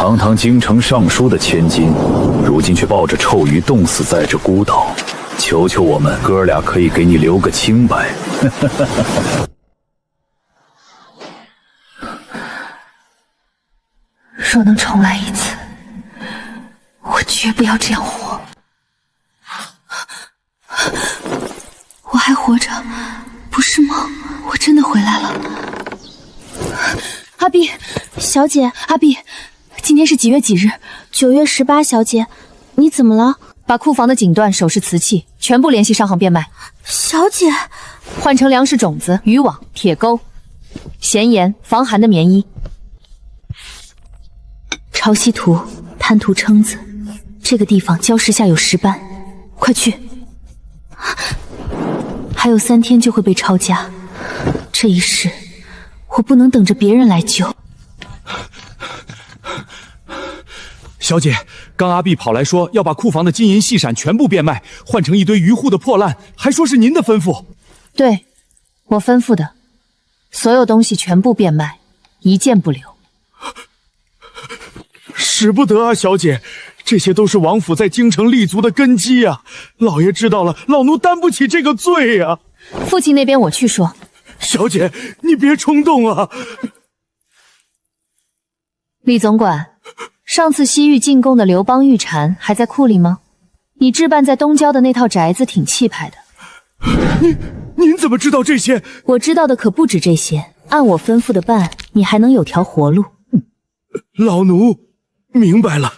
堂堂京城尚书的千金，如今却抱着臭鱼冻死在这孤岛。求求我们哥俩可以给你留个清白。若能重来一次，我绝不要这样活。我还活着，不是吗？我真的回来了。阿碧，小姐，阿碧，今天是几月几日？9月18，小姐，你怎么了？把库房的锦缎、首饰、瓷器全部联系上行变卖。小姐，换成粮食种子、渔网、铁钩、咸盐、防寒的棉衣。潮汐图、滩涂蛏子，这个地方礁石下有石斑，快去！还有3天就会被抄家，这一世我不能等着别人来救。小姐，刚阿碧跑来说要把库房的金银细闪全部变卖，换成一堆渔户的破烂，还说是您的吩咐。对，我吩咐的，所有东西全部变卖，一件不留。使不得啊，小姐，这些都是王府在京城立足的根基啊！老爷知道了，老奴担不起这个罪啊！父亲那边我去说。小姐，你别冲动啊！李总管，上次西域进贡的刘邦玉蝉还在库里吗？你置办在东郊的那套宅子挺气派的。您怎么知道这些？我知道的可不止这些，按我吩咐的办，你还能有条活路。老奴明白了。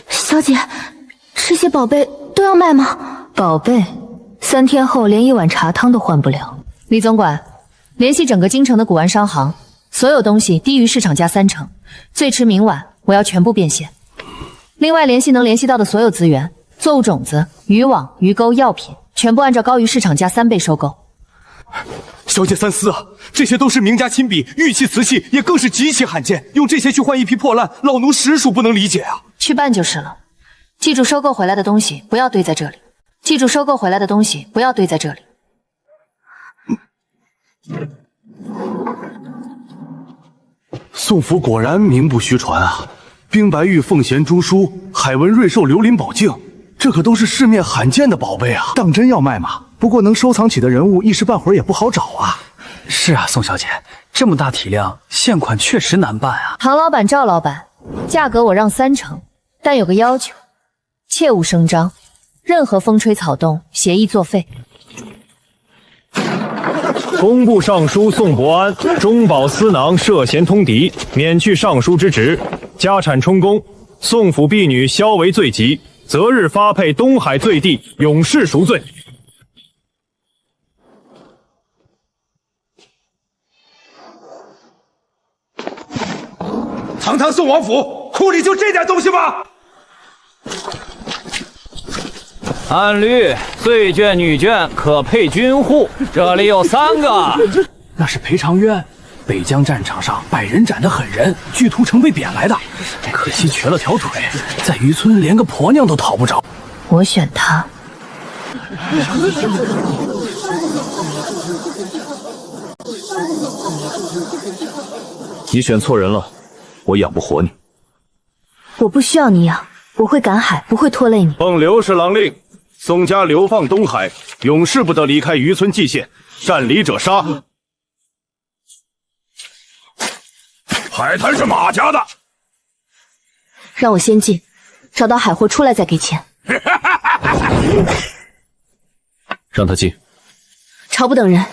小姐，这些宝贝都要卖吗？宝贝，3天后连一碗茶汤都换不了。李总管，联系整个京城的古玩商行，所有东西低于市场价30%，最迟明晚我要全部变现。另外联系能联系到的所有资源，作物种子、渔网、鱼钩、药品，全部按照高于市场价3倍收购。小姐三思啊，这些都是名家亲笔，玉器瓷器也更是极其罕见，用这些去换一匹破烂，老奴实属不能理解啊。去办就是了，记住收购回来的东西不要堆在这里。记住收购回来的东西不要堆在这里。宋府果然名不虚传啊！冰白玉凤衔珠梳，海纹瑞兽琉璃宝镜，这可都是市面罕见的宝贝啊！当真要卖吗？不过能收藏起的人物，一时半会儿也不好找啊。是啊，宋小姐，这么大体量，现款确实难办啊。唐老板、赵老板，价格我让30%，但有个要求，切勿声张，任何风吹草动，协议作废。工部尚书宋伯安中饱私囊，涉嫌通敌，免去尚书之职，家产充公。宋府婢女削为罪极，择日发配东海罪地，永世赎罪。堂堂宋王府，库里就这点东西吗？按律，醉眷、女眷可配军户，这里有3个。那是裴长渊，北疆战场上百人斩的狠人，巨屠城被贬来的，可惜瘸了条腿，在渔村连个婆娘都讨不着。我选他。你选错人了，我养不活你。我不需要你养，我会赶海，不会拖累你。奉刘侍郎令，宋家流放东海，永世不得离开渔村蓟县，擅离者杀。海滩是马家的，让我先进，找到海货出来再给钱。让他进。朝不等人。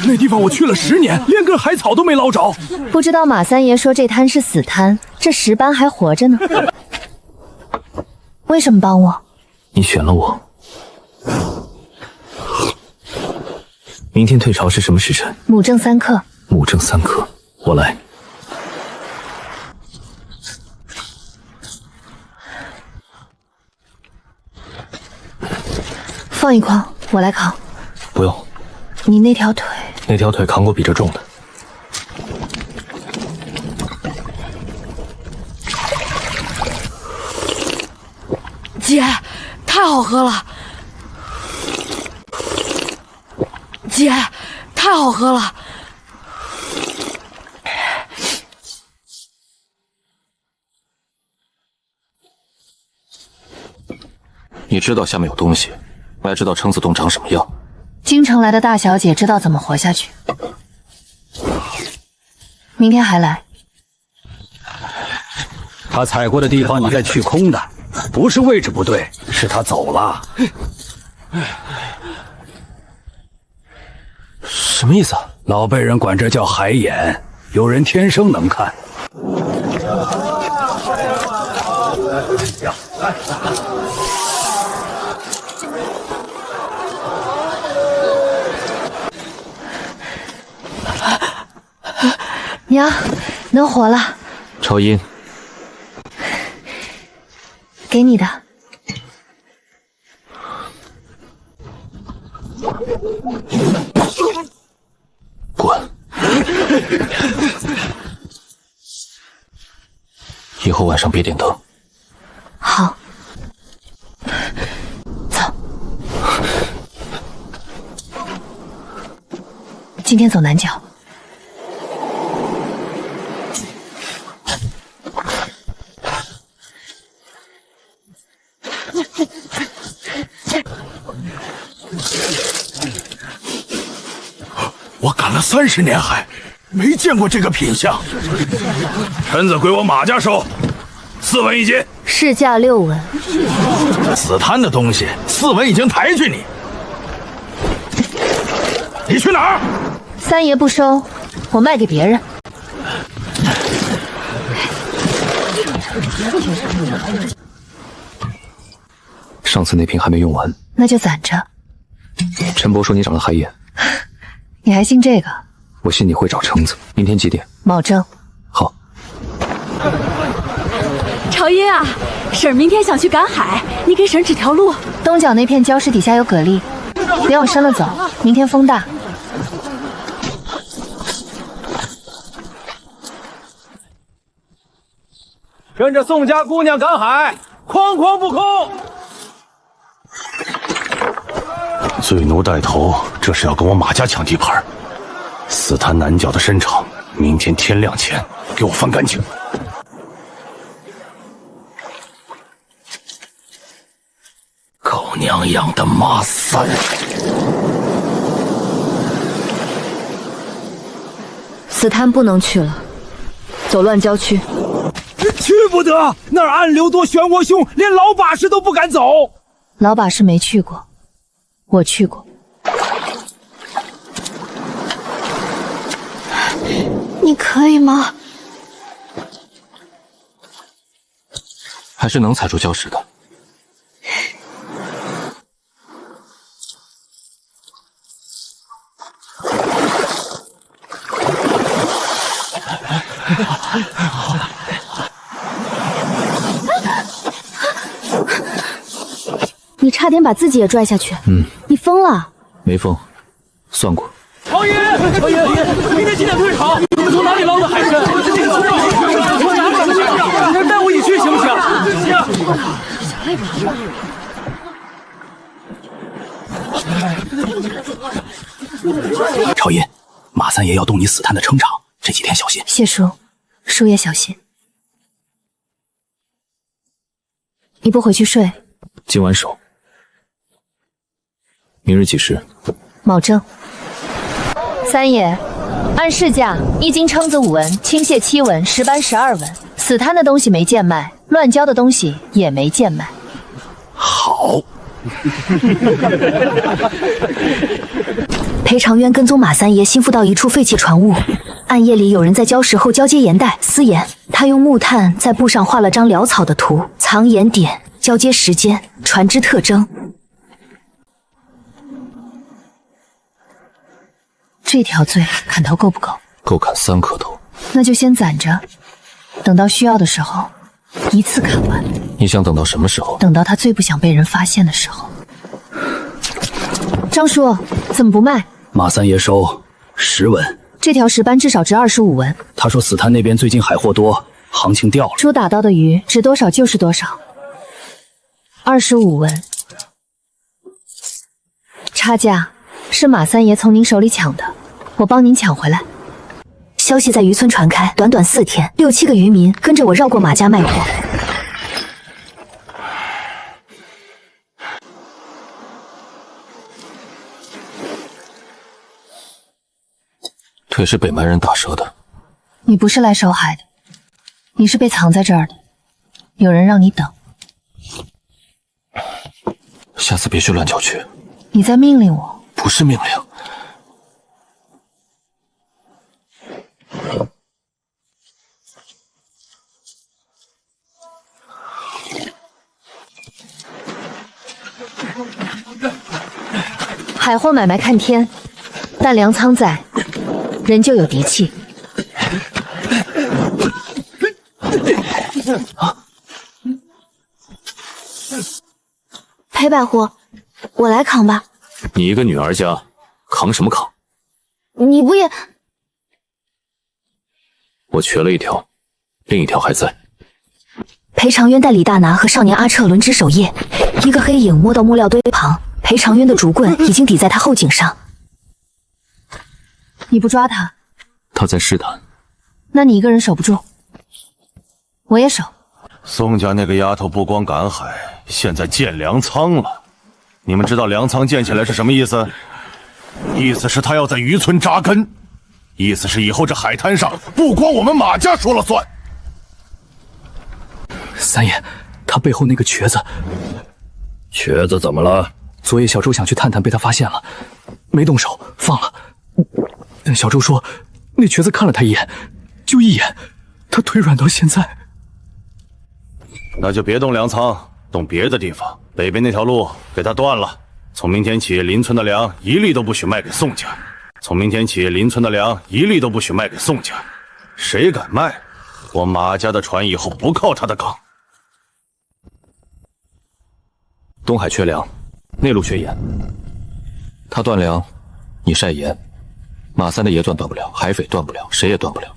那地方我去了10年，连根海草都没捞着。不知道马三爷说这滩是死滩，这石斑还活着呢。为什么帮我？你选了我。明天退朝是什么时辰？母正3刻。母正3刻，我来。放一筐，我来扛。不用。你那条腿？那条腿扛过比这重的。姐，太好喝了！姐，太好喝了！你知道下面有东西，我还知道撑子洞长什么样。京城来的大小姐知道怎么活下去。明天还来。他踩过的地方你在去空的，不是位置不对，是他走了。什么意思啊？老辈人管这叫海眼，有人天生能看。娘，能活了。超音，给你的。滚！以后晚上别点灯。好。走。今天走南角。我赶了30年海，没见过这个品相。陈子归我马家收，4文一斤，市价6文。死摊的东西4文已经抬去你。你去哪儿？三爷不收，我卖给别人。上次那瓶还没用完，那就攒着。陈伯说你长了海眼，你还信这个？我信你会找橙子。明天几点？保证。好。朝音啊，婶儿明天想去赶海，你给婶儿指条路。东角那片礁石底下有蛤蜊，别往深了走，明天风大。跟着宋家姑娘赶海，哐哐不空。醉奴带头，这是要跟我马家抢地盘。死滩南角的深场，明天天亮前给我翻干净。狗娘养的马三！死滩不能去了，走乱郊区。去不得，那儿暗流多，漩涡凶，连老把式都不敢走。老把式没去过，我去过。你可以吗？还是能踩住礁石的。你差点把自己也拽下去。你疯了？没疯，算过。王爷，王爷，明天几点退场？你们从哪里捞的海参？我哪敢去？你带我一去行不行？朝音，马三爷要动你死滩的撑场，这几天小心。谢叔，叔也小心。你不回去睡？今晚守。明日几时？保证。三爷，按市价，1斤蛏子5文，青蟹7文，石斑12文。死滩的东西没贱卖，乱交的东西也没贱卖。好。裴长渊跟踪马三爷，心腹到一处废弃船坞，暗夜里有人在礁石后交接盐带私盐，他用木炭在布上画了张潦草的图，藏盐点、交接时间、船只特征。这条罪砍头够不够？够砍3颗头。那就先攒着，等到需要的时候一次砍完。你想等到什么时候？等到他最不想被人发现的时候。张叔，怎么不卖？马三爷收10文。这条石斑至少值25文。他说死滩那边最近海货多，行情掉了。猪打到的鱼值多少就是多少。25文，差价是马三爷从您手里抢的，我帮您抢回来。消息在渔村传开，短短4天，6、7个渔民跟着我绕过马家卖货。腿是被蛮人打折的。你不是来受害的，你是被藏在这儿的，有人让你等。下次别去乱叫去。你在命令我？不是命令。海货买卖看天，但粮仓在，人就有底气。赔百货，我来扛吧。你一个女儿家，扛什么扛？你不也……我瘸了一条，另一条还在。裴长渊带李大拿和少年阿彻轮值守夜，一个黑影摸到木料堆旁，裴长渊的竹棍已经抵在他后颈上。你不抓他？他在试探。那你一个人守不住，我也守。宋家那个丫头不光赶海，现在建粮仓了。你们知道粮仓建起来是什么意思？意思是他要在渔村扎根，意思是以后这海滩上不光我们马家说了算。三爷，他背后那个瘸子，瘸子怎么了？昨夜小周想去探探，被他发现了，没动手，放了。但小周说，那瘸子看了他一眼，就一眼，他腿软到现在。那就别动粮仓，动别的地方。北边那条路给他断了。从明天起，邻村的粮一粒都不许卖给宋家。从明天起，邻村的粮一粒都不许卖给宋家。谁敢卖，我马家的船以后不靠他的岗。东海缺粮，内陆缺盐。他断粮，你晒盐。马三的爷断不了，海匪断不了，谁也断不了。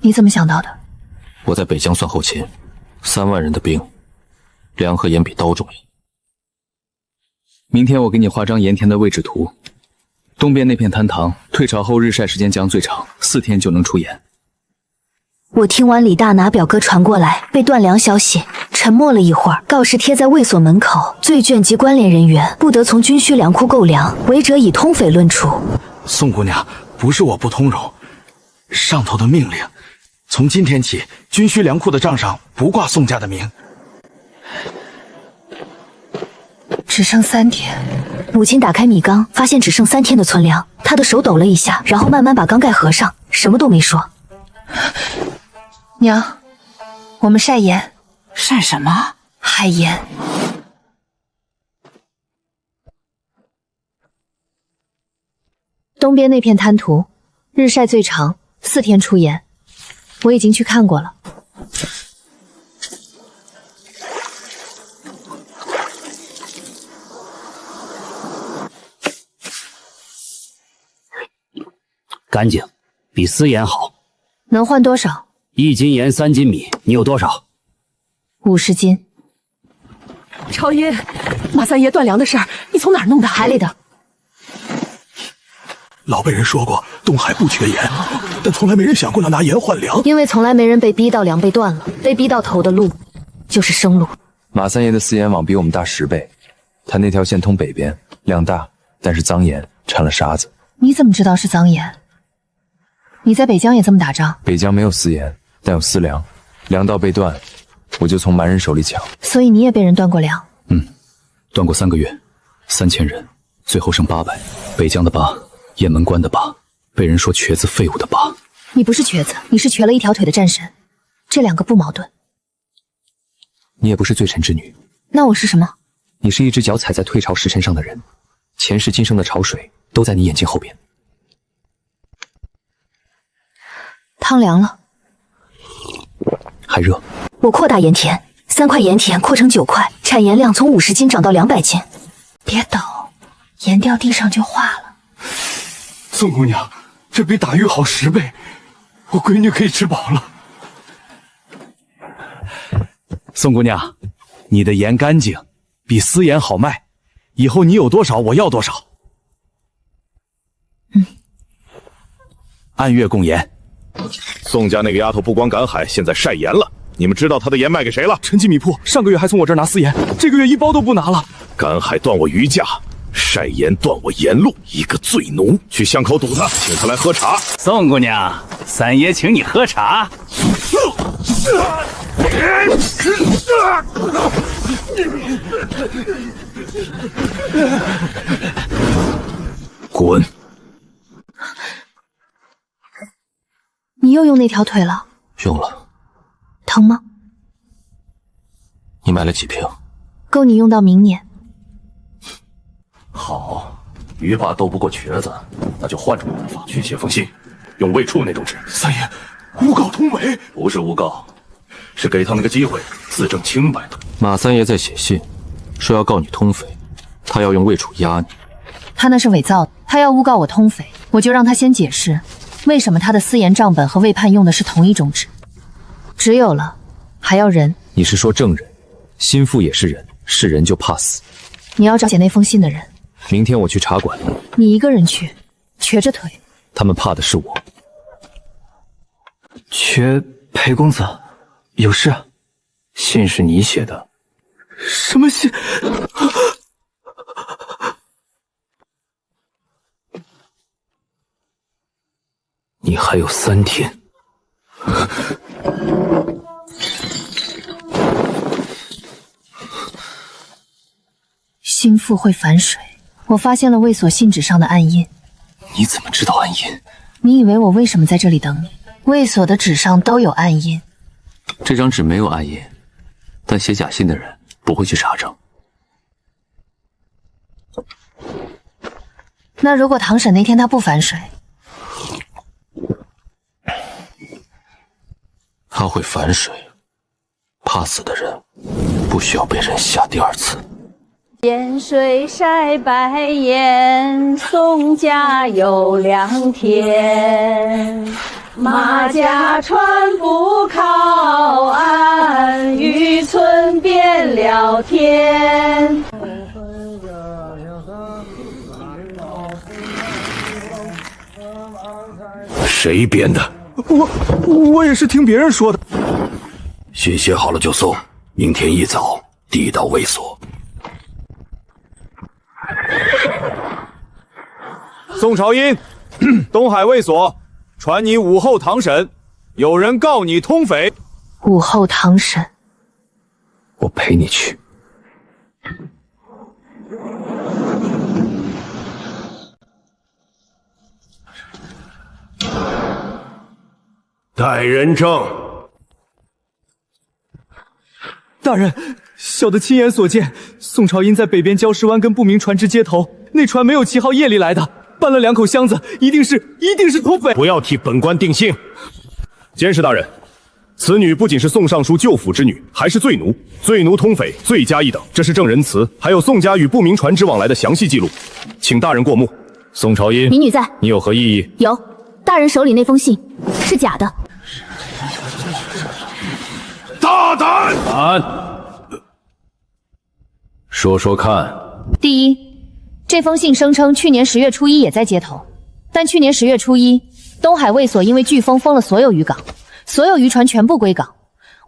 你怎么想到的？我在北疆算后勤，3万人的兵，粮和盐比刀重要。明天我给你画张盐田的位置图。东边那片滩塘，退潮后日晒时间将最长，4天就能出盐。我听完李大拿表哥传过来被断粮消息，沉默了一会儿。告示贴在卫所门口，罪卷及关联人员不得从军需粮库购粮，违者以通匪论处。宋姑娘，不是我不通融，上头的命令，从今天起，军需粮库的账上不挂宋家的名。只剩3天。母亲打开米缸，发现只剩3天的存粮，她的手抖了一下，然后慢慢把缸盖合上，什么都没说。娘，我们晒盐。晒什么？海盐。东边那片滩涂，日晒最长，4天出盐。我已经去看过了。干净，比私盐好。能换多少？1斤盐3斤米，你有多少？50斤。超爷，马三爷断粮的事儿，你从哪儿弄的？海里的。老辈人说过，东海不缺盐，但从来没人想过要拿盐换粮。因为从来没人被逼到粮被断了，被逼到头的路就是生路。马三爷的私盐网比我们大10倍，他那条线通北边，量大，但是脏盐掺了沙子。你怎么知道是脏盐？你在北疆也这么打仗？北疆没有私盐，但有私粮，粮道被断，我就从蛮人手里抢。所以你也被人断过粮？断过3个月，3000人，最后剩800。北疆的疤，雁门关的疤，被人说瘸子废物的疤。你不是瘸子，你是瘸了一条腿的战神，这2个不矛盾。你也不是罪臣之女，那我是什么？你是一只脚踩在退潮石沉上的人，前世今生的潮水都在你眼睛后边。汤凉了，还热。我扩大盐田，3块盐田扩成9块，产盐量从50斤涨到200斤。别抖，盐掉地上就化了。宋姑娘，这比打鱼好10倍，我闺女可以吃饱了。宋姑娘，你的盐干净，比私盐好卖，以后你有多少我要多少。按月供盐。宋家那个丫头不光赶海，现在晒盐了。你们知道她的盐卖给谁了？陈记米铺上个月还从我这儿拿私盐，这个月一包都不拿了。赶海断我鱼价，晒盐断我盐路，一个罪奴。去巷口堵他，请他来喝茶。宋姑娘，三爷请你喝茶。滚！你又用那条腿了？用了。疼吗？你买了几瓶？够你用到明年。好，鱼霸斗不过瘸子，那就换种办法。去写封信，用魏处那种纸。三爷，诬告通匪？不是诬告，是给他们个机会自证清白的。马三爷在写信，说要告你通匪，他要用魏处压你。他那是伪造的，他要诬告我通匪，我就让他先解释，为什么他的私盐账本和魏判用的是同一种纸。纸有了，还要人。你是说证人？心腹也是人，是人就怕死。你要找写那封信的人。明天我去茶馆。你一个人去，瘸着腿。他们怕的是我。瘸裴公子，有事？信是你写的？什么信？你还有3天。心腹会反水，我发现了卫所信纸上的暗印。你怎么知道暗印？你以为我为什么在这里等你？卫所的纸上都有暗印。这张纸没有暗印，但写假信的人不会去查证。那如果堂审那天他不反水？他会反水，怕死的人不需要被人下第2次。盐水晒白盐，宋家有良田。马家船不靠岸，渔村变了天。谁编的？我也是听别人说的。信写好了就送，明天一早递到卫所。宋朝英，东海卫所传你午后堂审，有人告你通匪。午后堂审，我陪你去。带人证。大人，小的亲眼所见，宋朝英在北边礁石湾跟不明船只接头，那船没有旗号，夜里来的，搬了2口箱子，一定是通匪。不要替本官定性。监视大人，此女不仅是宋尚书舅父之女，还是罪奴，罪奴通匪，罪加一等。这是证人词，还有宋家与不明船只往来的详细记录，请大人过目。宋朝英，民女在。你有何异议？有，大人手里那封信是假的。大胆！说说看。第一，这封信声称去年10月初1也在接头，但去年10月初1，东海卫所因为飓风封了所有渔港，所有渔船全部归港。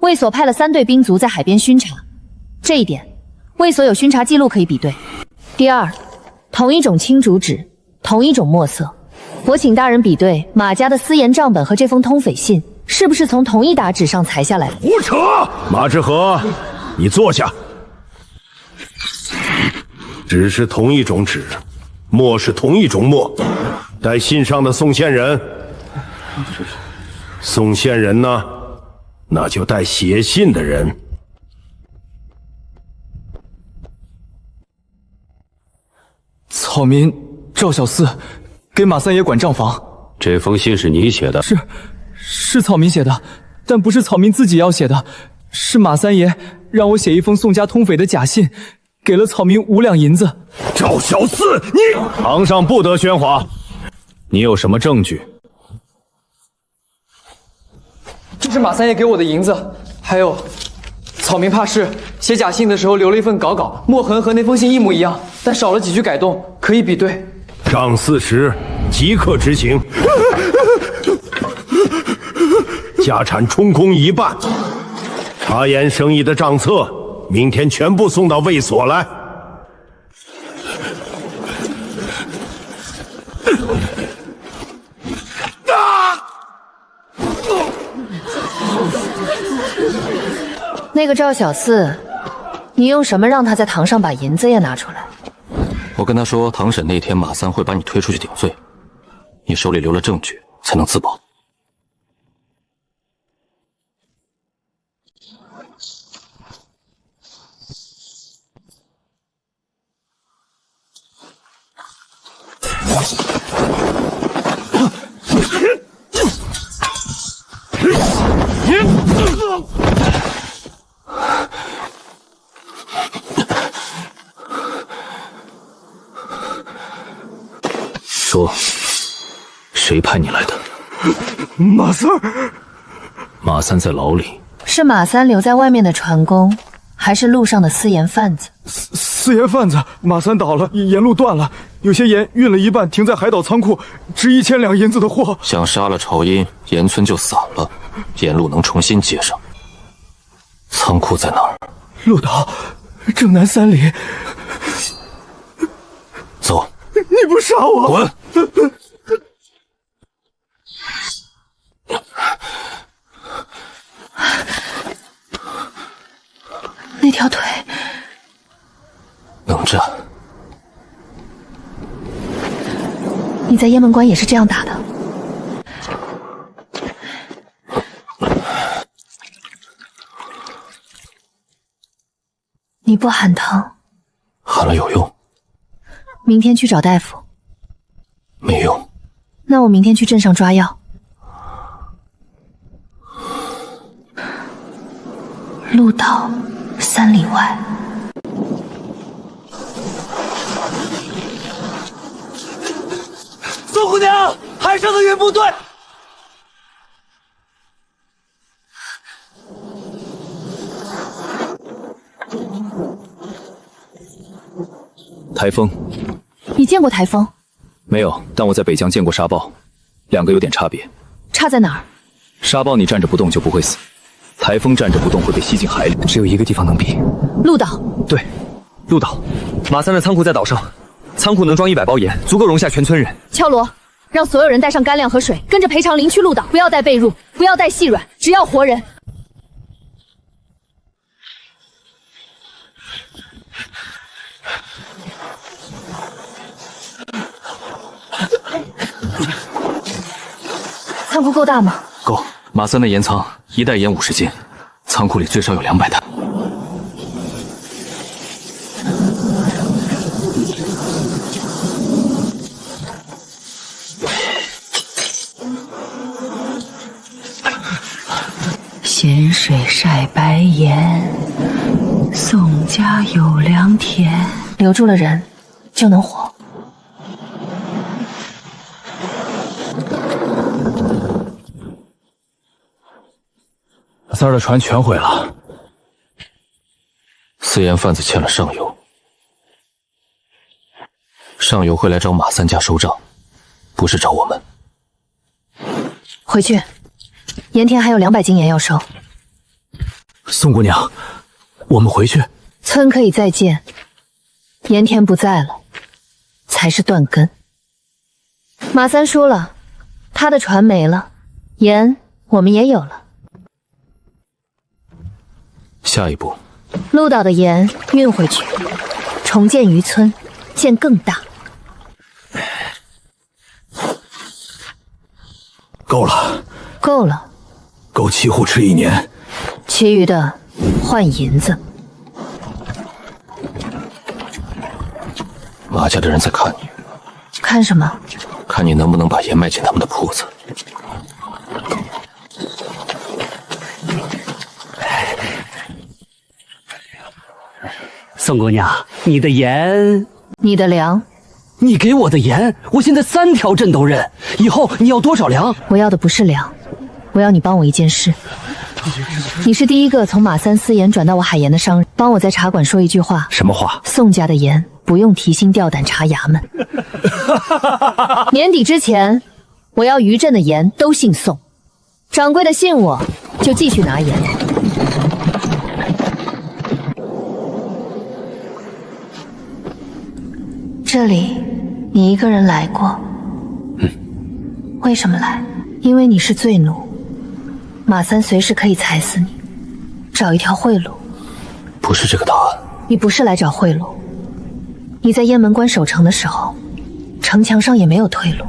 卫所派了3队兵卒在海边巡查，这一点卫所有巡查记录可以比对。第二，同一种青竹纸，同一种墨色，我请大人比对马家的私盐账本和这封通匪信，是不是从同一沓纸上裁下来的？胡扯！马之和，你坐下。纸是同一种纸，墨是同一种墨。带信上的宋县人，宋县人呢，那就带写信的人。草民赵小四给马三爷管账房。这封信是你写的？是草民写的，但不是草民自己要写的，是马三爷让我写一封宋家通匪的假信，给了草民5两银子。赵小四，你堂上不得喧哗。你有什么证据？这是马三爷给我的银子，还有草民怕事，写假信的时候留了一份稿稿，墨痕和那封信一模一样，但少了几句改动，可以比对。账40，即刻执行。家产充公一半，茶盐生意的账册，明天全部送到卫所来。那个赵小四，你用什么让他在堂上把银子也拿出来？我跟他说，堂审那天马三会把你推出去顶罪，你手里留了证据才能自保。说，谁派你来的？马三。马三在牢里。是马三留在外面的船工，还是路上的私盐贩子？私盐贩子，马三倒了，盐路断了，有些盐运了一半，停在海岛仓库，值1000两银子的货。想杀了朝音，盐村就散了，盐路能重新接上。仓库在哪儿？鹿岛，正南3里。走。你不杀我，滚！那条腿能站。你在雁门关也是这样打的？你不喊疼？喊了有用。明天去找大夫。没用。那我明天去镇上抓药。鹿岛3里外。宋姑娘，海上的运部队。台风。你见过台风？没有，但我在北疆见过沙暴，两个有点差别。差在哪儿？沙暴你站着不动就不会死，台风站着不动会被吸进海里。只有一个地方能比。鹿岛。对，鹿岛。马三的仓库在岛上，仓库能装100包盐，足够容下全村人。敲锣，让所有人带上干粮和水，跟着裴长林去鹿岛，不要带被褥，不要带细软，只要活人。仓库够大吗？够。马三的盐仓一袋盐50斤，仓库里最少有200袋。咸水晒白盐，宋家有良田。留住了人，就能活。三儿的船全毁了。私盐贩子欠了上游，上游会来找马三家收账，不是找我们。回去，盐田还有200斤盐要收。宋姑娘，我们回去。村可以再建，盐田不在了，才是断根。马三输了，他的船没了，盐我们也有了。下一步，鹿岛的盐运回去，重建渔村，建更大。够了，够了，够7户吃1年。其余的换银子。马家的人在看你，看什么？看你能不能把盐卖进他们的铺子。宋姑娘，你的盐，你的粮，你给我的盐，我现在3条镇都认。以后你要多少粮？我要的不是粮，我要你帮我一件事。你是第一个从马三私盐转到我海盐的商人，帮我在茶馆说一句话。什么话？宋家的盐不用提心吊胆查衙门。年底之前，我要余镇的盐都姓宋。掌柜的信我，就继续拿盐。这里你一个人来过？为什么来？因为你是罪奴，马三随时可以踩死你，找一条贿赂。不是这个答案。你不是来找贿赂，你在雁门关守城的时候，城墙上也没有退路。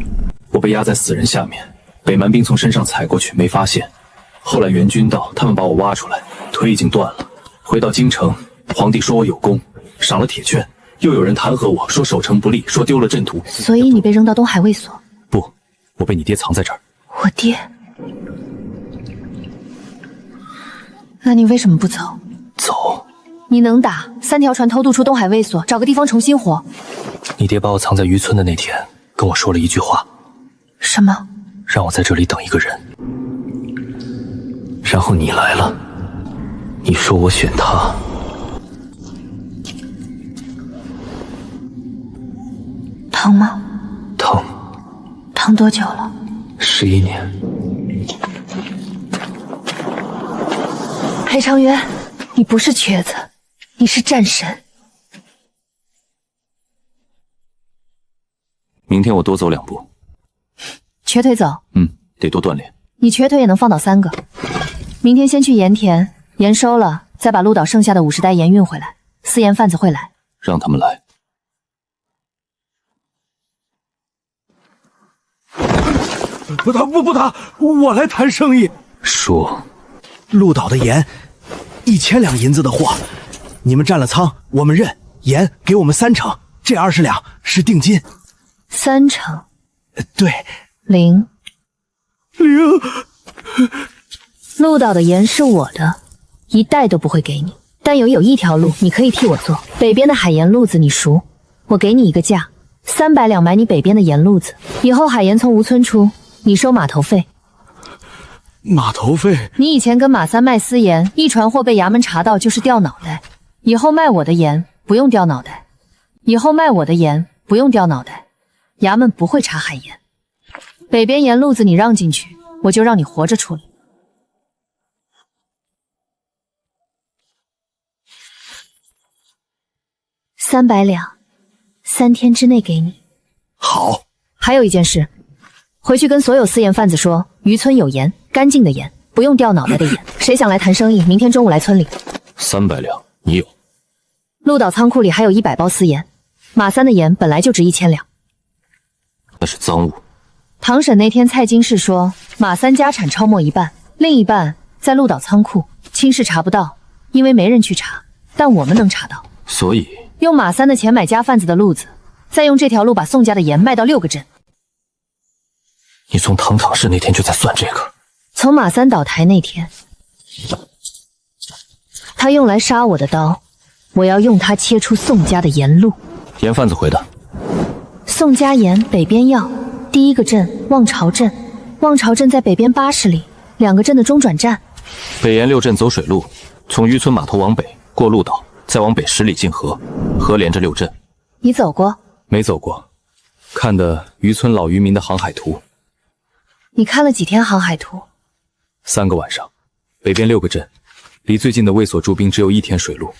我被压在死人下面，北蛮兵从身上踩过去，没发现。后来援军到，他们把我挖出来，腿已经断了。回到京城，皇帝说我有功，赏了铁券，又有人弹劾我说守城不力，说丢了阵图。所以你被扔到东海卫所？不，我被你爹藏在这儿。我爹？那你为什么不走？走？你能打，3条船偷渡出东海卫所，找个地方重新活。你爹把我藏在渔村的那天，跟我说了一句话。什么？让我在这里等一个人。然后你来了，你说我选他。疼吗？疼。疼多久了？11年。裴长渊，你不是瘸子，你是战神。明天我多走2步。瘸腿走？得多锻炼。你瘸腿也能放倒3个。明天先去盐田，盐收了，再把鹿岛剩下的50袋盐运回来。私盐贩子会来，让他们来。不打，我来谈生意。说，鹿岛的盐，1000两银子的货，你们占了仓，我们认。盐给我们3成，这20两是定金。3成？对。0。鹿岛的盐是我的，1袋都不会给你。但有一条路你可以替我做，北边的海盐路子你熟，我给你一个价，300两买你北边的盐路子。以后海盐从吴村出，你收码头费。码头费？你以前跟马三卖私盐，一船货被衙门查到就是掉脑袋。以后卖我的盐不用掉脑袋，衙门不会查海盐。北边盐路子你让进去，我就让你活着出来。300两，3天之内给你。好。还有一件事，回去跟所有私盐贩子说，渔村有盐，干净的盐，不用掉脑袋的盐。谁想来谈生意，明天中午来村里。300两，你有？鹿岛仓库里还有100包私盐，马三的盐本来就值1000两。那是赃物。堂审那天，蔡京士说马三家产超没1半，另一半在鹿岛仓库，卿士查不到，因为没人去查，但我们能查到。所以用马三的钱买家贩子的路子，再用这条路把宋家的盐卖到6个镇。你从堂堂市那天就在算这个？从马三倒台那天，他用来杀我的刀，我要用它切出宋家的盐路。盐贩子回的。宋家盐北边要第1个镇望潮镇，望潮镇在北边80里，2个镇的中转站。北沿6镇走水路，从渔村码头往北，过鹿岛，再往北10里进河，河连着6镇。你走过？没走过，看的渔村老渔民的航海图。你看了几天航海图？3个晚上。北边6个镇，离最近的卫所驻兵只有1天水路。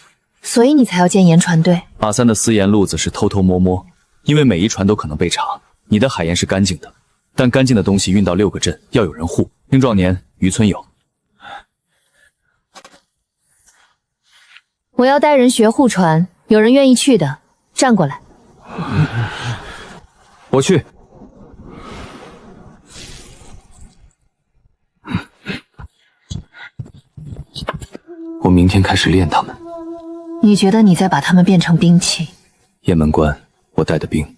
所以你才要建盐船队。马三的私盐路子是偷偷摸摸，因为每一船都可能被查。你的海盐是干净的，但干净的东西运到6个镇要有人护。青壮年渔村有。我要带人学护船，有人愿意去的，站过来。我去。我明天开始练他们。你觉得你在把他们变成兵器？雁门关，我带的兵，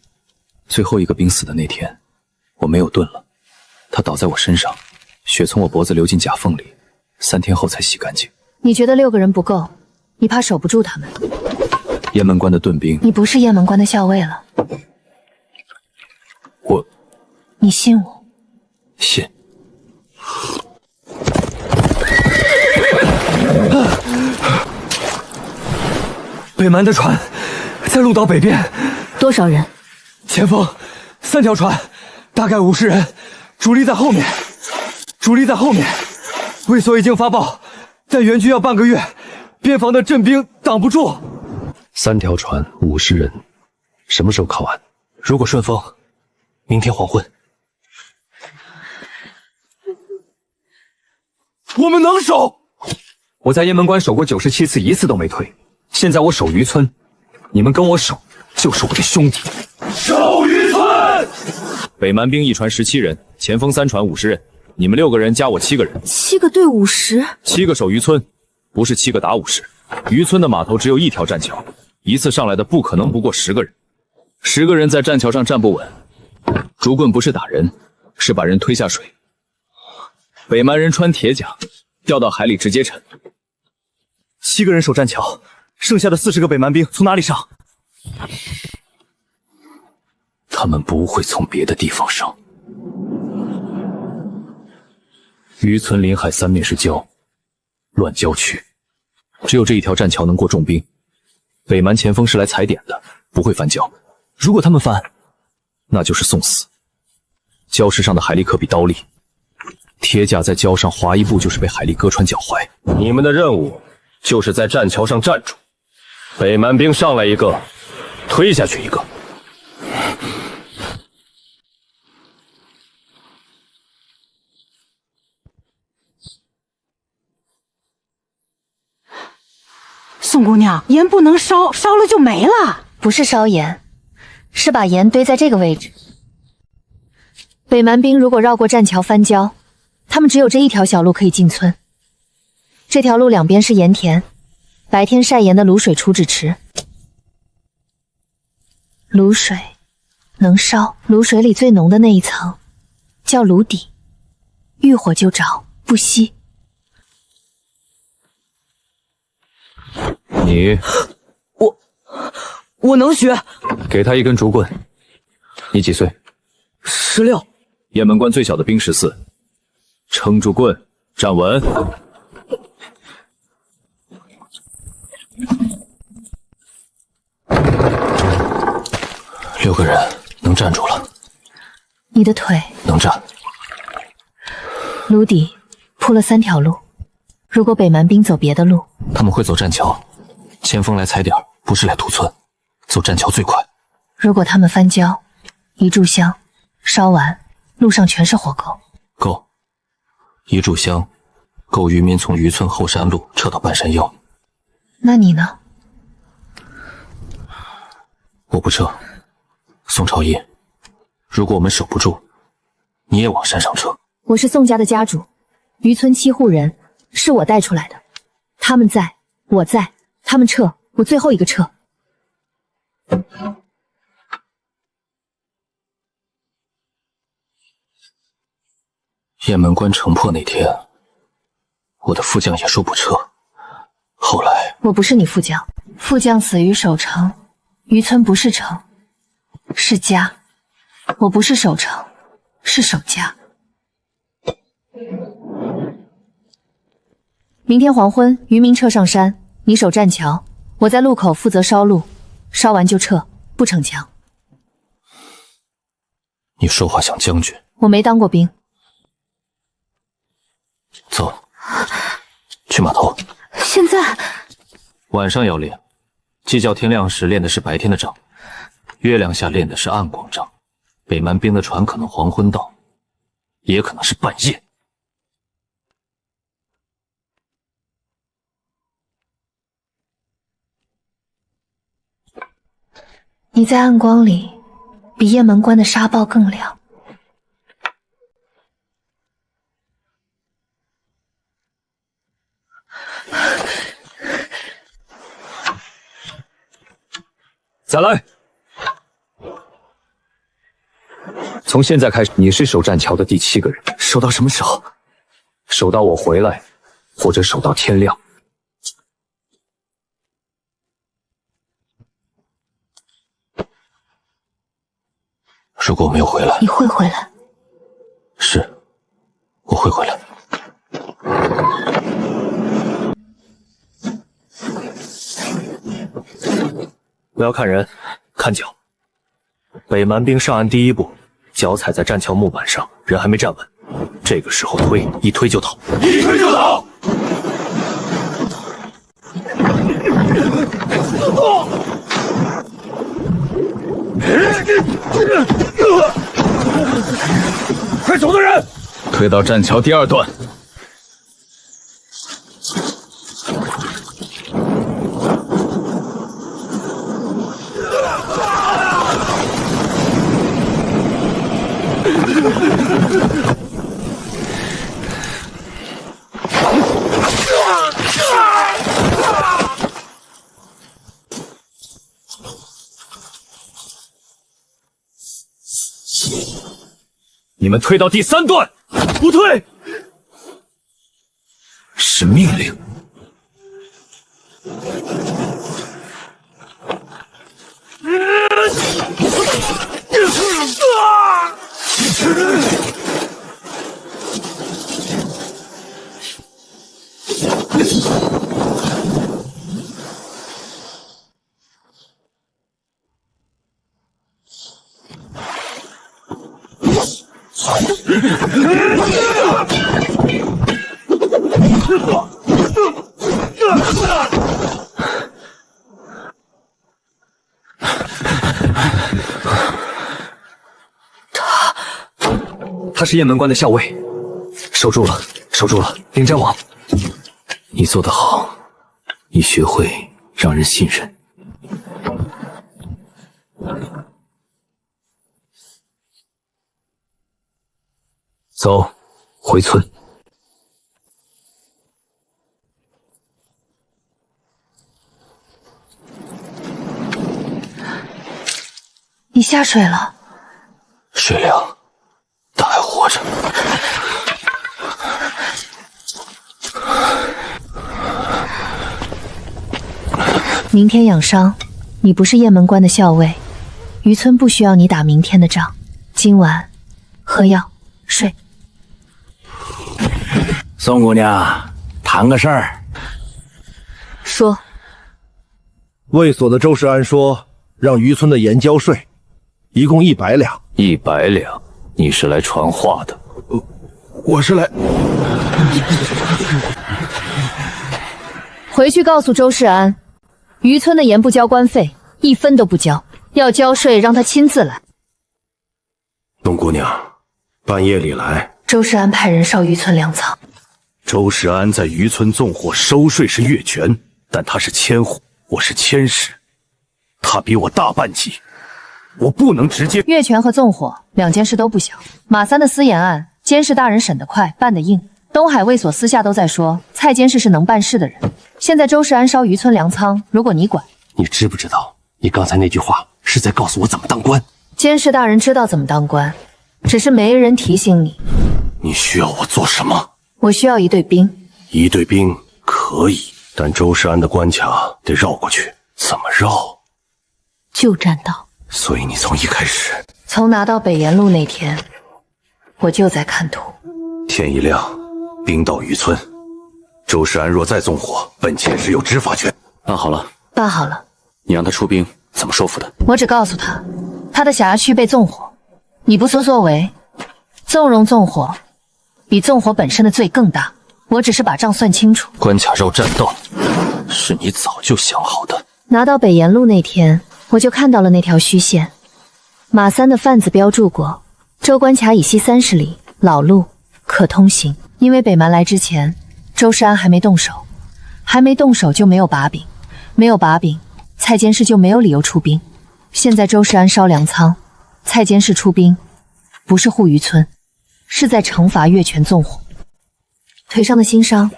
最后一个兵死的那天，我没有盾了，他倒在我身上，血从我脖子流进甲缝里，3天后才洗干净。你觉得6个人不够，你怕守不住他们？雁门关的盾兵，你不是雁门关的校尉了。你信我？信。北蛮的船在鹿岛北边。多少人？前锋3条船，大概50人，主力在后面。卫所已经发报，但援军要半个月，边防的阵兵挡不住。3条船50人，什么时候靠岸？如果顺风，明天黄昏。我们能守。我在雁门关守过97次，一次都没退。现在我守渔村，你们跟我守，就是我的兄弟。守渔村。北蛮兵1船17人，前锋3船50人，你们6个人加我7个人7个对50，7个守渔村，不是7个打50。渔村的码头只有1条栈桥，一次上来的不可能不过10个人，10个人在栈桥上站不稳，竹棍不是打人，是把人推下水。北蛮人穿铁甲，掉到海里直接沉。7个人守栈桥，剩下的40个北蛮兵从哪里上？他们不会从别的地方上。渔村临海3面是礁，乱礁区，只有这一条栈桥能过重兵。北蛮前锋是来踩点的，不会翻礁。如果他们翻，那就是送死。礁石上的海力可比刀利，铁甲在礁上划一步就是被海力割穿脚踝。你们的任务就是在栈桥上站住，北蛮兵上来一个，推下去一个。宋姑娘，盐不能烧，烧了就没了。不是烧盐，是把盐堆在这个位置。北蛮兵如果绕过栈桥翻礁，他们只有这一条小路可以进村。这条路两边是盐田，白天晒盐的卤水储止池。卤水能烧，卤水里最浓的那一层叫卤底，遇火就着，不熄。你，我能学。给他一根竹棍。你几岁？16。雁门关最小的兵14。撑住棍，站稳。6个人能站住了。你的腿能站。炉底铺了3条路，如果北蛮兵走别的路，他们会走栈桥。前锋来踩点，不是来屠村，走栈桥最快。如果他们翻礁，一炷香烧完，路上全是火够。够。一炷香够渔民从渔村后山路撤到半山腰。那你呢？我不撤。宋朝义，如果我们守不住，你也往山上撤。我是宋家的家主，渔村7户人是我带出来的，他们在，我在，他们撤，我最后一个撤。雁门关城破那天，我的副将也说不撤。后来我不是你副将，副将死于守城，渔村不是城，是家。我不是守城，是守家。明天黄昏，渔民撤上山，你守栈桥，我在路口负责烧路，烧完就撤，不逞强。你说话像将军。我没当过兵。走，去码头。现在晚上要练，鸡叫天亮时练的是白天的仗，月亮下练的是暗光仗。北蛮兵的船可能黄昏到，也可能是半夜。你在暗光里，比雁门关的沙暴更亮。再来！从现在开始，你是守栈桥的第7个人，守到什么时候？守到我回来，或者守到天亮。如果我没有回来，你会回来。是，我会回来。不要看人，看脚。北蛮兵上岸第一步，脚踩在栈桥木板上，人还没站稳，这个时候推，一推就倒，一推就倒。快走的人，推到栈桥第二段。你们推到第三段，不退，是命令。他是雁门关的校尉，守住了，守住了，领战王，你做得好，你学会让人信任。走，回村。你下水了，水凉，他还活着。明天养伤。你不是雁门关的校尉，渔村不需要你打明天的仗。今晚喝药睡。宋姑娘，谈个事儿。说。卫所的周世安说，让渔村的盐交税，一共100两。100两？你是来传话的？我是来。回去告诉周世安，渔村的盐不交官费，1分都不交，要交税让他亲自来。董姑娘，半夜里来。周世安派人烧渔村粮仓。周世安在渔村纵火收税是越权，但他是千户，我是千石，他比我大半级，我不能直接。越权和纵火2件事都不小。马三的私盐案，监事大人审得快，办得硬。东海卫所私下都在说，蔡监事是能办事的人。现在周世安烧渔村粮仓，如果你管，你知不知道，你刚才那句话是在告诉我怎么当官？监事大人知道怎么当官，只是没人提醒你。你需要我做什么？我需要1队兵。1队兵可以，但周世安的关卡得绕过去。怎么绕？就栈道。所以你从一开始，从拿到北沿路那天，我就在看图。天一亮，兵到渔村。周世安若再纵火，本千石有执法权。办好了，办好了。你让他出兵，怎么说服的？我只告诉他，他的辖区被纵火，你不作为，纵容纵火，比纵火本身的罪更大。我只是把账算清楚。关卡绕栈道，是你早就想好的。拿到北沿路那天，我就看到了那条虚线，马三的贩子标注过，州关卡以西30里，老路可通行。因为北蛮来之前，周世安还没动手，还没动手就没有把柄，没有把柄，蔡监事就没有理由出兵。现在周世安烧粮仓，蔡监事出兵，不是护渔村，是在惩罚越权纵火。腿上的新伤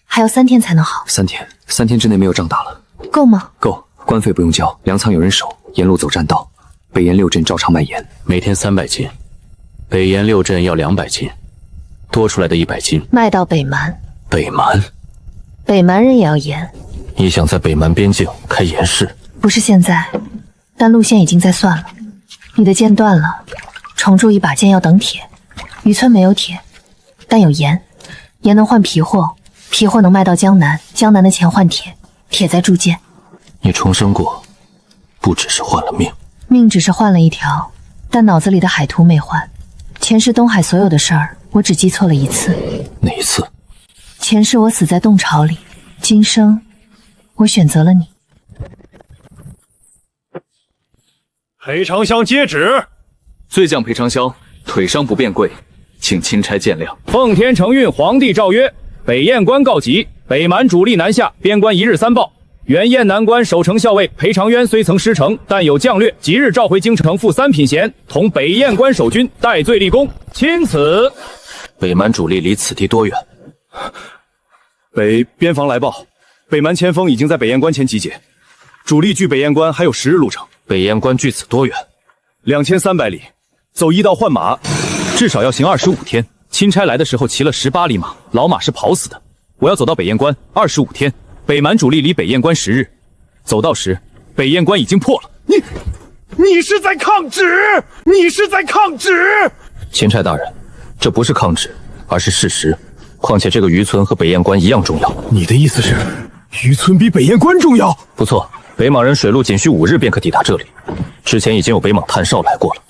还要3天才能好。3天，3天之内没有仗打了，够吗？够，官费不用交，粮仓有人守，沿路走栈道，北沿6镇照常卖盐，每天300斤，北沿6镇要200斤，多出来的100斤卖到北蛮。北蛮？北蛮人也要盐。你想在北蛮边境开盐市？不是现在，但路线已经在算了。你的剑断了，重铸一把剑要等铁，渔村没有铁，但有盐，盐能换皮货，皮货能卖到江南，江南的钱换铁，铁再铸剑。你重生过，不只是换了命，命只是换了一条，但脑子里的海图没换。前世东海所有的事儿，我只记错了一次。哪一次？前世我死在洞巢里，今生我选择了你。裴长香接旨。罪将裴长香腿伤不便跪，请钦差见谅。奉天承运，皇帝诏曰：北雁关告急，北蛮主力南下，边关一日三报。原雁南关守城校尉裴长渊虽曾失城，但有将略，即日召回京城副三品衔，同北雁关守军戴罪立功。钦此。北蛮主力离此地多远？北边防来报，北蛮前锋已经在北雁关前集结，主力距北雁关还有10日路程。北雁关距此多远？2300里，走驿道换马，至少要行25天。钦差来的时候骑了18里马，老马是跑死的。我要走到北雁关25天，北蛮主力离北雁关10日，走到时，北雁关已经破了。你是在抗旨！你是在抗旨！钦差大人，这不是抗旨，而是事实。况且这个渔村和北雁关一样重要。你的意思是，渔村比北雁关重要？不错，北莽人水路仅需5日便可抵达这里。之前已经有北莽探哨来过了。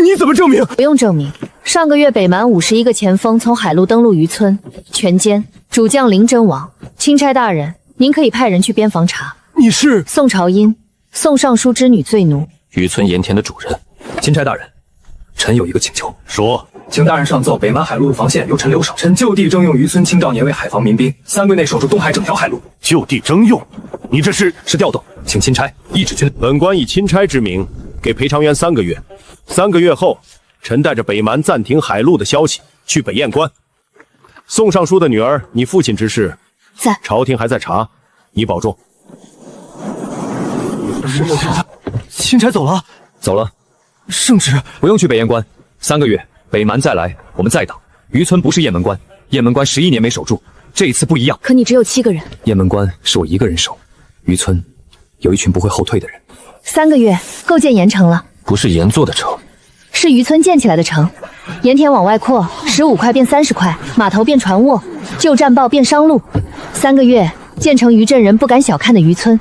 你怎么证明？不用证明。上个月北蛮51个前锋从海路登陆渔村，全歼，主将林真亡。钦差大人，您可以派人去边防查。你是宋朝英，宋尚书之女罪奴。渔村盐田的主人。钦差大人，臣有一个请求。说，请大人上奏，北蛮海路防线由臣留守，臣就地征用渔村青壮年为海防民兵，3个月内守住东海整条海路。就地征用？你这是调动，请钦差懿旨军。本官以钦差之名给裴长渊3个月，3个月后，臣带着北蛮暂停海路的消息去北雁关。宋尚书的女儿，你父亲之事，在朝廷还在查，你保重。钦差走了，走了。圣旨不用去北雁关，3个月，北蛮再来，我们再挡。渔村不是雁门关，雁门关11年没守住，这一次不一样。可你只有7个人。雁门关是我一个人守，渔村有一群不会后退的人。3个月构建盐城了，不是盐做的城，是渔村建起来的城。盐田往外扩，15块变30块，码头变船坞，旧战报变商路。3个月建成渔镇人不敢小看的渔村。